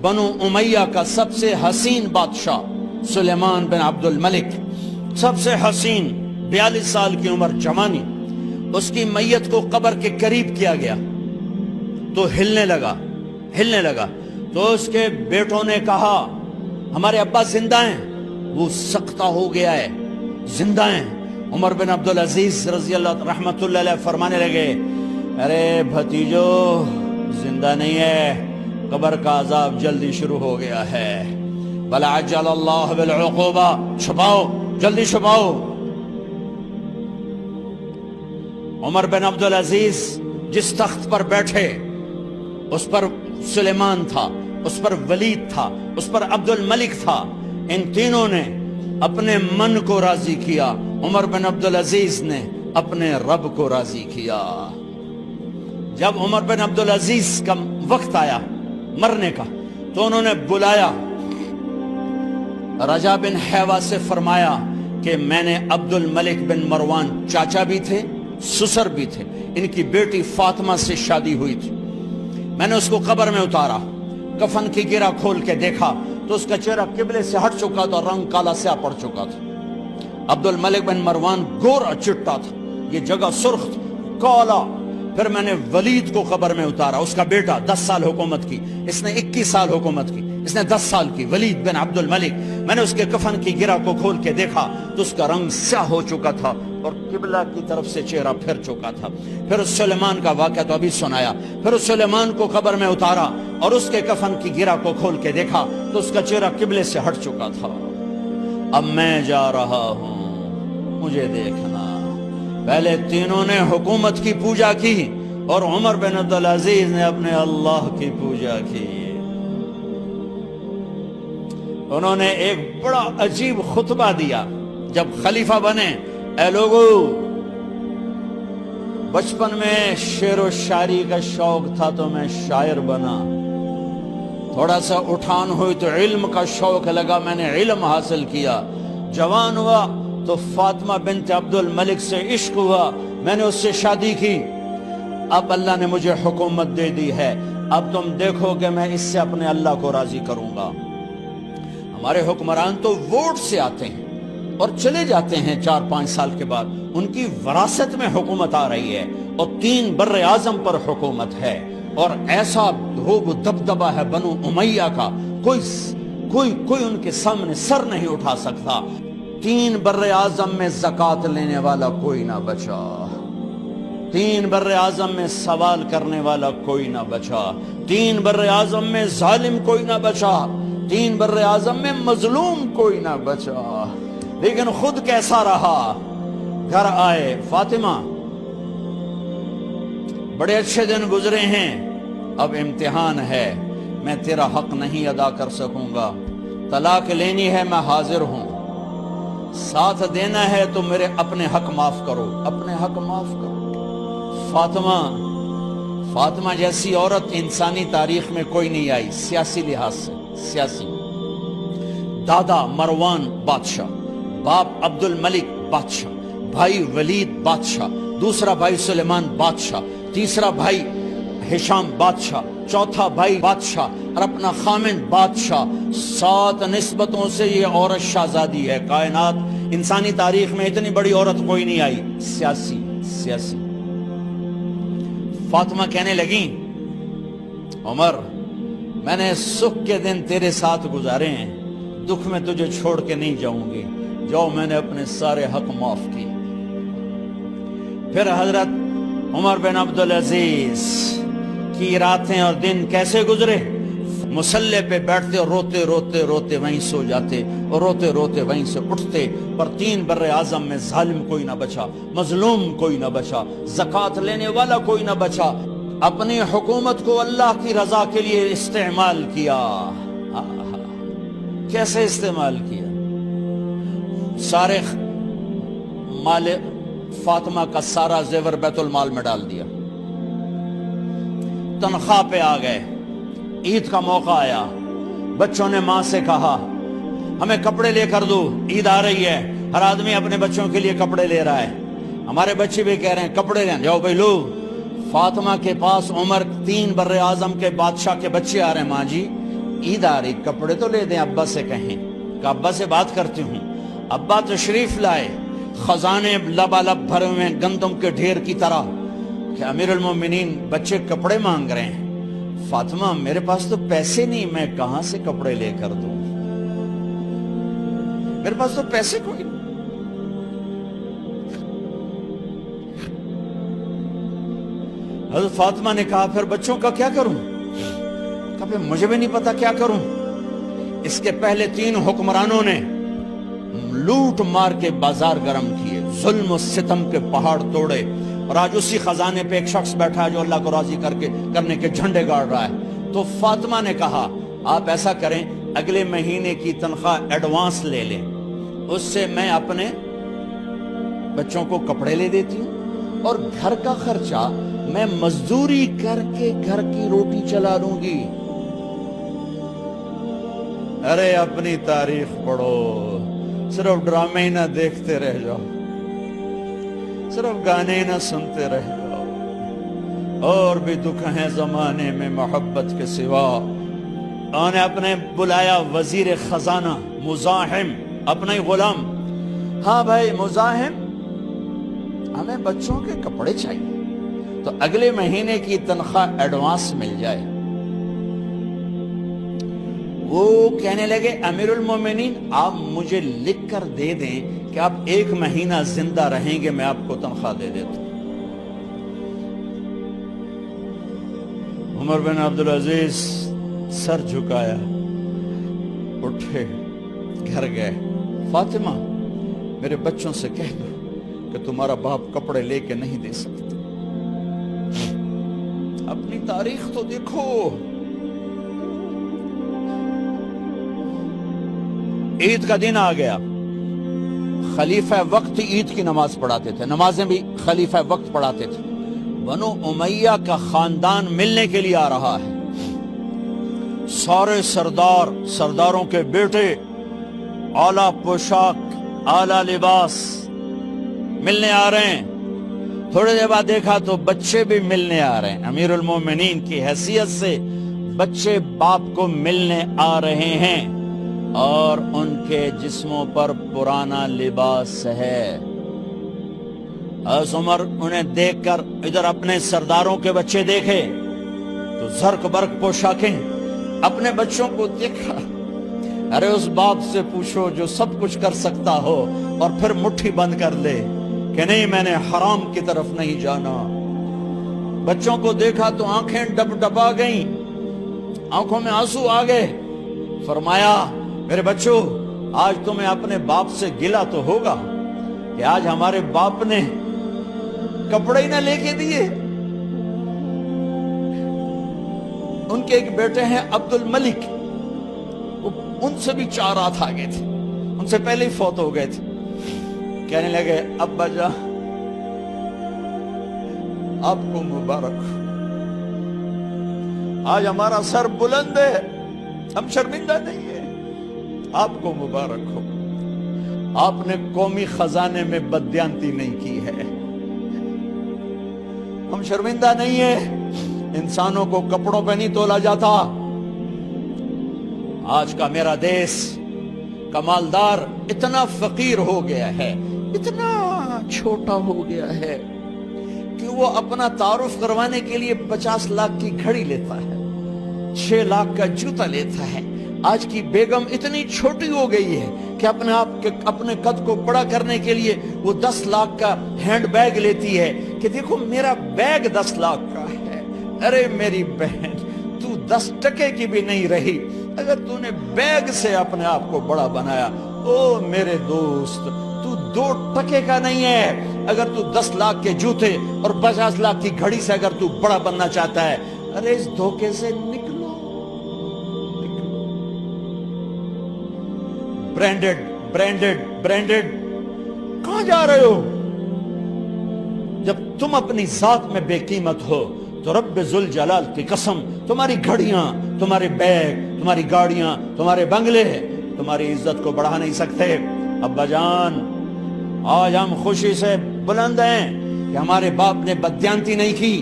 بنو امیہ کا سب سے حسین بادشاہ سلیمان بن عبد الملک، سب سے حسین، 42 سال کی عمر، جوانی، اس کی میت کو قبر کے قریب کیا گیا تو ہلنے لگا تو اس کے بیٹوں نے کہا ہمارے ابا زندہ ہیں، وہ سختہ ہو گیا ہے، زندہ ہیں۔ عمر بن عبدالعزیز رضی اللہ رحمت اللہ علیہ فرمانے لگے ارے بھتیجو زندہ نہیں ہے، قبر کا عذاب جلدی شروع ہو گیا ہے، بل عجل اللہ بالعقوبہ، چھپاؤ، جلدی چھپاؤ۔ عمر بن عبدالعزیز جس تخت پر بیٹھے اس پر سلیمان تھا، اس پر ولید تھا، اس پر عبد الملک تھا، ان تینوں نے اپنے من کو راضی کیا، عمر بن عبدالعزیز نے اپنے رب کو راضی کیا۔ جب عمر بن عبدالعزیز کا وقت آیا مرنے کا تو انہوں نے بلایا رجا بن حیوہ سے، فرمایا کہ میں نے عبد الملک بن مروان چاچا بھی تھے، سسر بھی تھے، ان کی بیٹی فاطمہ سے شادی ہوئی تھی، میں نے اس کو قبر میں اتارا، کفن کی گرہ کھول کے دیکھا تو اس کا چہرہ قبلے سے ہٹ چکا تھا، رنگ کالا سیاہ پڑ چکا تھا۔ عبد الملک بن مروان گورا چٹا تھا، یہ جگہ سرخ تھی، کالا۔ پھر میں نے ولید کو قبر میں اتارا، اس کا بیٹا 10 سال حکومت کی، اس نے 21 سال حکومت کی، اس نے 10 سال کی، ولید بن عبد الملک۔ میں نے اس کے کفن کی گرہ کو کھول کے دیکھا تو اس کا رنگ سیاہ ہو چکا تھا اور قبلہ کی طرف سے چہرہ پھر چکا تھا۔ پھر اس سلیمان کا واقعہ تو ابھی سنایا، پھر اس سلیمان کو قبر میں اتارا اور اس کے کفن کی گرہ کو کھول کے دیکھا تو اس کا چہرہ قبلے سے ہٹ چکا تھا۔ اب میں جا رہا ہوں، مجھے دیکھنا۔ پہلے تینوں نے حکومت کی پوجا کی اور عمر بن عبدالعزیز نے اپنے اللہ کی پوجا کی۔ انہوں نے ایک بڑا عجیب خطبہ دیا جب خلیفہ بنے، اے لوگو، بچپن میں شعر و شاعری کا شوق تھا تو میں شاعر بنا، تھوڑا سا اٹھان ہوئی تو علم کا شوق لگا، میں نے علم حاصل کیا، جوان ہوا تو فاطمہ بنت عبد الملک سے عشق ہوا، میں نے اس سے شادی کی، اب اللہ نے مجھے حکومت دے دی ہے، اب تم دیکھو کہ میں اس سے اپنے اللہ کو راضی کروں گا۔ ہمارے حکمران تو ووٹ سے آتے ہیں اور چلے جاتے ہیں 4-5 سال کے بعد، ان کی وراثت میں حکومت آ رہی ہے اور 3 بر اعظم پر حکومت ہے، اور ایسا روب و دبدبہ ہے بنو امیہ کا، کوئی ان کے سامنے سر نہیں اٹھا سکتا۔ 3 بر اعظم میں زکوٰۃ لینے والا کوئی نہ بچا، 3 بر اعظم میں سوال کرنے والا کوئی نہ بچا، 3 بر اعظم میں ظالم کوئی نہ بچا، 3 بر اعظم میں مظلوم کوئی نہ بچا۔ لیکن خود کیسا رہا؟ گھر آئے، فاطمہ بڑے اچھے دن گزرے ہیں، اب امتحان ہے، میں تیرا حق نہیں ادا کر سکوں گا، طلاق لینی ہے میں حاضر ہوں، ساتھ دینا ہے تو میرے اپنے حق معاف کرو، اپنے حق معاف کرو۔ فاطمہ جیسی عورت انسانی تاریخ میں کوئی نہیں آئی، سیاسی لحاظ سے، سیاسی۔ دادا مروان بادشاہ، باپ عبد الملک بادشاہ، بھائی ولید بادشاہ، دوسرا بھائی سلیمان بادشاہ، تیسرا بھائی ہشام بادشاہ، چوتھا بھائی بادشاہ اور اپنا خامن بادشاہ، 7 نسبتوں سے یہ عورت شہزادی ہے۔ کائنات انسانی تاریخ میں اتنی بڑی عورت کوئی نہیں آئی، سیاسی۔ فاطمہ کہنے لگیں عمر، میں نے سکھ کے دن تیرے ساتھ گزارے ہیں، دکھ میں تجھے چھوڑ کے نہیں جاؤں گی، جاؤ میں نے اپنے سارے حق معاف کیے۔ پھر حضرت عمر بن عبدالعزیز کی راتیں اور دن کیسے گزرے؟ مسلح پہ بیٹھتے اور روتے وہیں سو جاتے اور روتے وہیں سے اٹھتے، پر 3 بر اعظم میں ظالم کوئی نہ بچا، مظلوم کوئی نہ بچا، زکوٰۃ لینے والا کوئی نہ بچا، اپنی حکومت کو اللہ کی رضا کے لیے استعمال کیا۔ کیسے استعمال کیا؟ سارے مال فاطمہ کا سارا زیور بیت المال میں ڈال دیا، تنخواہ پہ آ گئے، عید کا موقع آیا، بچوں نے ماں سے کہا ہمیں کپڑے لے کر دو، عید آ رہی ہے، ہر آدمی اپنے بچوں کے لیے کپڑے لے رہا ہے، ہمارے بچے بھی کہہ رہے ہیں کپڑے لیں، جاؤ بھائی لو۔ فاطمہ کے پاس عمر 3 بر اعظم کے بادشاہ کے بچے آ رہے ہیں، ماں جی عید آ رہی، کپڑے تو لے دیں، ابا سے کہیں کہ ابا سے بات کرتی ہوں۔ ابا تشریف لائے، خزانے لبالب بھرے ہوئے ہیں گندم کے ڈھیر کی طرح، کہ امیر المومنین بچے کپڑے مانگ رہے ہیں۔ فاطمہ میرے پاس تو پیسے نہیں، میں کہاں سے کپڑے لے کر دوں، میرے پاس تو پیسے کوئی نہیں۔ حضرت فاطمہ نے کہا پھر بچوں کا کیا کروں؟ کہا پھر مجھے بھی نہیں پتا کیا کروں۔ اس کے پہلے 3 حکمرانوں نے لوٹ مار کے بازار گرم کیے، ظلم و ستم کے پہاڑ توڑے، اور آج اسی خزانے پہ ایک شخص بیٹھا ہے جو اللہ کو راضی کرنے کے جھنڈے گاڑ رہا ہے۔ تو فاطمہ نے کہا آپ ایسا کریں، اگلے مہینے کی تنخواہ ایڈوانس لے لیں، اس سے میں اپنے بچوں کو کپڑے لے دیتی ہوں، اور گھر کا خرچہ میں مزدوری کر کے گھر کی روٹی چلا لوں گی۔ ارے اپنی تاریخ پڑھو، صرف ڈرامے ہی نہ دیکھتے رہ جاؤ، صرف گانے ہی نہ سنتے رہ جاؤ۔ اور بھی دکھ ہیں زمانے میں محبت کے سوا۔ انہوں نے اپنے بلایا وزیر خزانہ مزاحم، اپنا ہی غلام، ہاں بھائی مزاحم، ہمیں بچوں کے کپڑے چاہیے، تو اگلے مہینے کی تنخواہ ایڈوانس مل جائے۔ وہ کہنے لگے امیر المومنین آپ مجھے لکھ کر دے دیں کہ آپ 1 مہینہ زندہ رہیں گے، میں آپ کو تنخواہ دے دیتا ہوں۔ عمر بن عبدالعزیز سر جھکایا، اٹھے، گھر گئے، فاطمہ میرے بچوں سے کہہ دو کہ تمہارا باپ کپڑے لے کے نہیں دے سکتے۔ اپنی تاریخ تو دیکھو۔ عید کا دن آ گیا، خلیفہ وقت عید کی نماز پڑھاتے تھے، نمازیں بھی خلیفہ وقت پڑھاتے تھے۔ بنو امیہ کا خاندان ملنے کے لیے آ رہا ہے، سارے سرداروں کے بیٹے اعلیٰ پوشاک، اعلیٰ لباس ملنے آ رہے ہیں۔ تھوڑے دیر بعد دیکھا تو بچے بھی ملنے آ رہے ہیں، امیر المومنین کی حیثیت سے بچے باپ کو ملنے آ رہے ہیں، اور ان کے جسموں پر پرانا لباس ہے۔ حضرت عمر انہیں دیکھ کر ادھر اپنے سرداروں کے بچے دیکھے تو زرق برق پوشاکیں، اپنے بچوں کو دیکھا۔ ارے اس باپ سے پوچھو جو سب کچھ کر سکتا ہو اور پھر مٹھی بند کر لے کہ نہیں میں نے حرام کی طرف نہیں جانا۔ بچوں کو دیکھا تو آنکھیں ڈب ڈبا گئیں، آنکھوں میں آنسو آ گئے۔ فرمایا میرے بچوں آج تمہیں اپنے باپ سے گلہ تو ہوگا کہ آج ہمارے باپ نے کپڑے ہی نہ لے کے دیے۔ ان کے ایک بیٹے ہیں عبد الملک، ان سے بھی 4 ہاتھ آگے تھے، ان سے پہلے ہی فوت ہو گئے تھے۔ کہنے لگے ابا جان آپ کو مبارک، آج ہمارا سر بلند ہے، ہم شرمندہ نہیں ہیں، آپ کو مبارک ہو، آپ نے قومی خزانے میں بددیانتی نہیں کی ہے، ہم شرمندہ نہیں ہیں۔ انسانوں کو کپڑوں پہ نہیں تولا جاتا۔ آج کا میرا دیس کا مالدار اتنا فقیر ہو گیا ہے، اتنا چھوٹا ہو گیا ہے کہ وہ اپنا تعارف کروانے کے لیے 50 لاکھ کی گھڑی لیتا ہے، 6 لاکھ کا جوتا لیتا ہے۔ آج کی بیگم اتنی چھوٹی ہو گئی ہے کہ اپنے قد کو بڑا کرنے کے لیے وہ 10 لاکھ کا ہینڈ بیگ لیتی ہے کہ دیکھو میرا بیگ 10 لاکھ کا ہے۔ ارے میری بہن تو 10 ٹکے کی بھی نہیں رہی اگر تو نے بیگ سے اپنے آپ کو بڑا بنایا۔ او میرے دوست تو 2 ٹکے کا نہیں ہے اگر تو 10 لاکھ کے جوتے اور 50 لاکھ کی گھڑی سے اگر تو بڑا بننا چاہتا ہے۔ ارے اس دھوکے سے نکلو۔ برینڈڈ کہاں جا رہے ہو؟ جب تم اپنی ذات میں بے قیمت ہو تو رب ذوالجلال کی قسم تمہاری گھڑیاں، تمہارے بیگ، تمہاری گاڑیاں، تمہارے بنگلے تمہاری عزت کو بڑھا نہیں سکتے۔ ابا جان آج ہم خوشی سے بلند ہیں کہ ہمارے باپ نے بددیانتی نہیں کی۔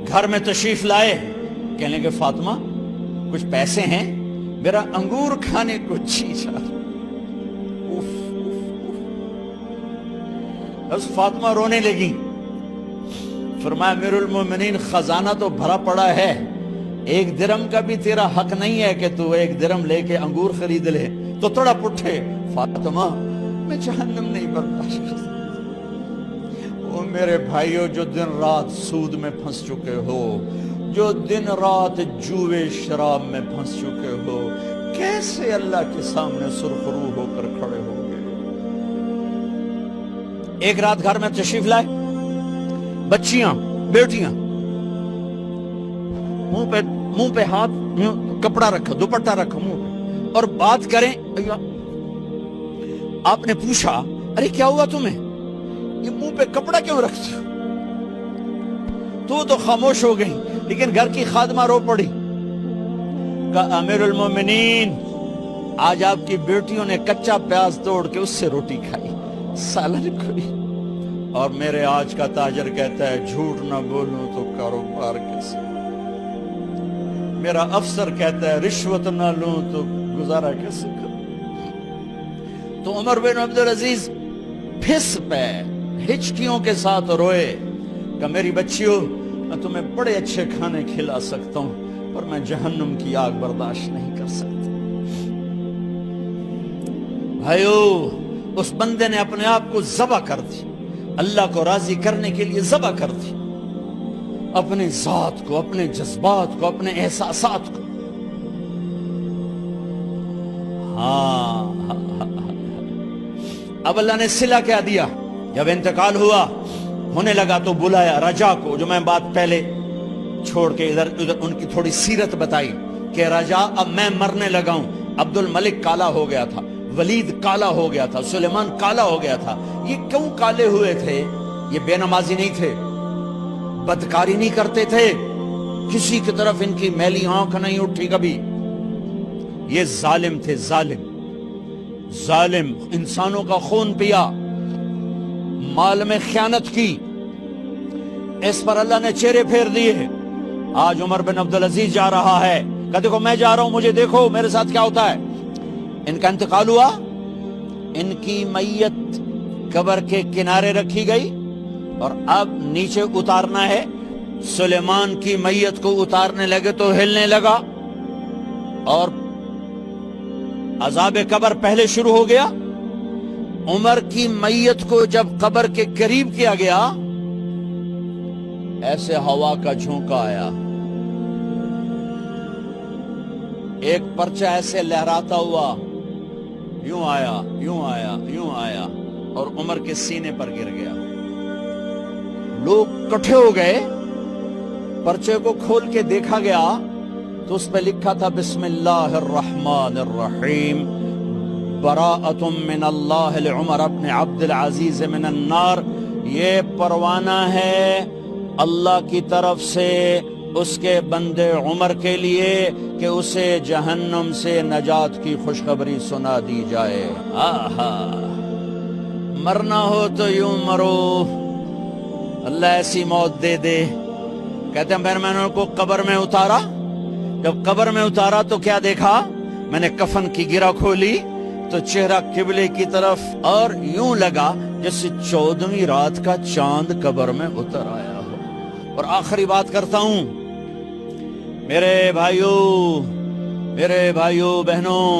گھر میں تشریف لائے، کہنے لگے فاطمہ کچھ پیسے ہیں، میرا انگور کھانے کو جی چاہ۔ بس فاطمہ رونے لگی، فرمایا امیر المومنین خزانہ تو بھرا پڑا ہے، 1 درم کا بھی تیرا حق نہیں ہے کہ تو 1 درم لے کے انگور خرید لے۔ تو تڑپ اٹھے، فاطمہ میں جہنم نہیں برداشت کر سکتا۔ وہ میرے بھائیوں جو دن رات سود میں پھنس چکے ہو، جو دن رات جوے شراب میں پھنس چکے ہو، کیسے اللہ کے سامنے سرخرو ہو کر کھڑے ہو گے؟ ایک رات گھر میں تشریف لائے، بچیاں بیٹیاں، منہ پہ ہاتھ، کپڑا رکھا، دوپٹہ رکھا منہ پہ، اور بات کریں۔ آپ نے پوچھا ارے کیا ہوا تمہیں، یہ منہ پہ کپڑا کیوں رکھتے ہو؟ تو خاموش ہو گئی، لیکن گھر کی خادمہ رو پڑی، کہا امیر المومنین آج آپ کی بیٹیوں نے کچا پیاز توڑ کے اس سے روٹی کھائی، سالن کھائی، اور میرے آج کا تاجر کہتا ہے جھوٹ نہ بولوں تو کاروبار کیسے، میرا افسر کہتا ہے رشوت نہ لوں تو گزارا کیسے کروں۔ تو عمر بن عبدالعزیز پھس پہ ہچکیوں کے ساتھ روئے کہ میری بچیوں میں تمہیں بڑے اچھے کھانے کھلا سکتا ہوں، پر میں جہنم کی آگ برداشت نہیں کر سکتا۔ بھائیو، اس بندے نے اپنے آپ کو ذبح کر دی، اللہ کو راضی کرنے کے لیے ذبح کر دی، اپنے ذات کو، اپنے جذبات کو، اپنے احساسات کو۔ ہاں اب اللہ نے صلہ کیا دیا، جب انتقال ہوا ہونے لگا تو بلایا رجا کو، جو میں بات پہلے چھوڑ کے ادھر ان کی تھوڑی سیرت بتائی کہ رجا اب میں مرنے لگا ہوں۔ عبد الملک کالا ہو گیا تھا، ولید کالا ہو گیا تھا، سلیمان کالا ہو گیا تھا۔ یہ کیوں کالے ہوئے تھے؟ یہ بے نمازی نہیں تھے، بدکاری نہیں کرتے تھے، کسی کی طرف ان کی میلی آنکھ نہیں اٹھی کبھی۔ یہ ظالم تھے، ظالم انسانوں کا خون پیا، مال میں خیانت کی، اس پر اللہ نے چہرے پھیر دیے۔ آج عمر بن عبدالعزیز جا رہا ہے کہ دیکھو میں جا رہا ہوں، مجھے دیکھو میرے ساتھ کیا ہوتا ہے۔ ان کا انتقال ہوا، ان کی میت قبر کے کنارے رکھی گئی، اور اب نیچے اتارنا ہے۔ سلیمان کی میت کو اتارنے لگے تو ہلنے لگا، اور عذاب قبر پہلے شروع ہو گیا۔ عمر کی میت کو جب قبر کے قریب کیا گیا، ایسے ہوا کا جھونکا آیا، ایک پرچہ ایسے لہراتا ہوا یوں آیا، یوں آیا، یوں آیا، اور عمر کے سینے پر گر گیا۔ لوگ کٹھے ہو گئے، پرچے کو کھول کے دیکھا گیا تو اس پہ لکھا تھا بسم اللہ الرحمن الرحیم، براءۃ من اللہ لعمر بن عبد العزیز من النار۔ یہ پروانہ ہے اللہ کی طرف سے اس کے بندے عمر کے لیے کہ اسے جہنم سے نجات کی خوشخبری سنا دی جائے۔ آہا، مرنا ہو تو یوں مرو، اللہ ایسی موت دے دے۔ کہتے ہیں میں نے ان کو قبر میں اتارا، جب قبر میں اتارا تو کیا دیکھا؟ میں نے کفن کی گرہ کھولی تو چہرہ قبلے کی طرف، اور یوں لگا جیسے 14ویں رات کا چاند قبر میں اتر آیا ہو۔ اور آخری بات کرتا ہوں، میرے بھائیوں بہنوں،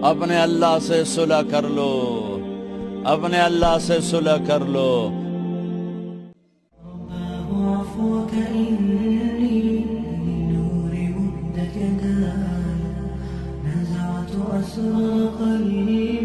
اپنے اللہ سے صلح کر لو، اپنے اللہ سے صلح کر لو۔ نزعت أسرى قلبي